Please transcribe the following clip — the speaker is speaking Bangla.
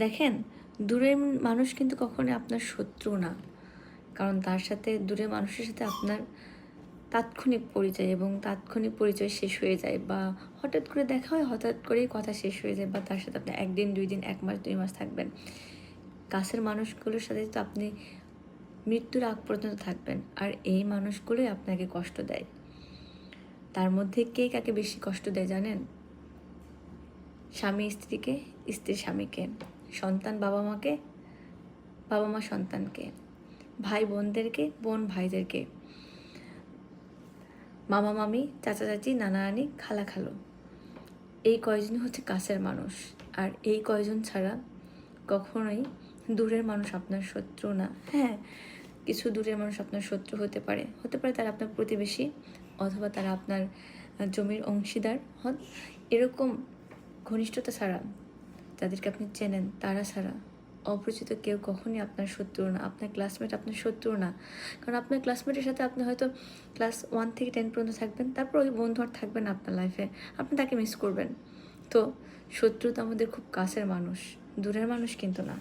দেখেন, দূরের মানুষ কিন্তু কখনোই আপনার শত্রু না। কারণ তার সাথে, দূরের মানুষের সাথে আপনার তাৎক্ষণিক পরিচয় এবং তাৎক্ষণিক পরিচয় শেষ হয়ে যায়, বা হঠাৎ করে দেখা হয়, হঠাৎ করেই কথা শেষ হয়ে যায়, বা তার সাথে আপনি 1 দিন 2 দিন 1 মাস 2 মাস থাকবেন। কাছের মানুষগুলোর সাথে তো আপনি মৃত্যুর আগ পর্যন্ত থাকবেন, আর এই মানুষগুলোই আপনাকে কষ্ট দেয়। তার মধ্যে কে কাকে বেশি কষ্ট দেয় জানেন? স্বামী স্ত্রীকে, স্ত্রী স্বামীকে, সন্তান বাবা মাকে, বাবা মা সন্তানকে, ভাই বোনদেরকে, বোন ভাইদেরকে, মামা মামি, চাচা চাচি, নানা নানি, খালা খালু। এই কয়জনই হচ্ছে কাছের মানুষ। আর এই কয়জন ছাড়া কখনোই দূরের মানুষ আপনার শত্রু না। হ্যাঁ, কিছু দূরের মানুষ আপনার শত্রু হতে পারে, তারা আপনার প্রতিবেশী, অথবা তারা আপনার জমির অংশীদার হন। এরকম ঘনিষ্ঠতা ছাড়া, যাদেরকে আপনি চেনেন তারা ছাড়া অপরিচিত কেউ কখনই আপনার শত্রু না। আপনার ক্লাসমেট আপনার শত্রু না। কারণ আপনার ক্লাসমেটের সাথে আপনি হয়তো ক্লাস 1 থেকে 10 পর্যন্ত থাকবেন, তারপর ওই বন্ধু আর থাকবেন না আপনার লাইফে, আপনি তাকে মিস করবেন। তো শত্রু তো আমাদের খুব কাছের মানুষ, দূরের মানুষ কিন্তু না।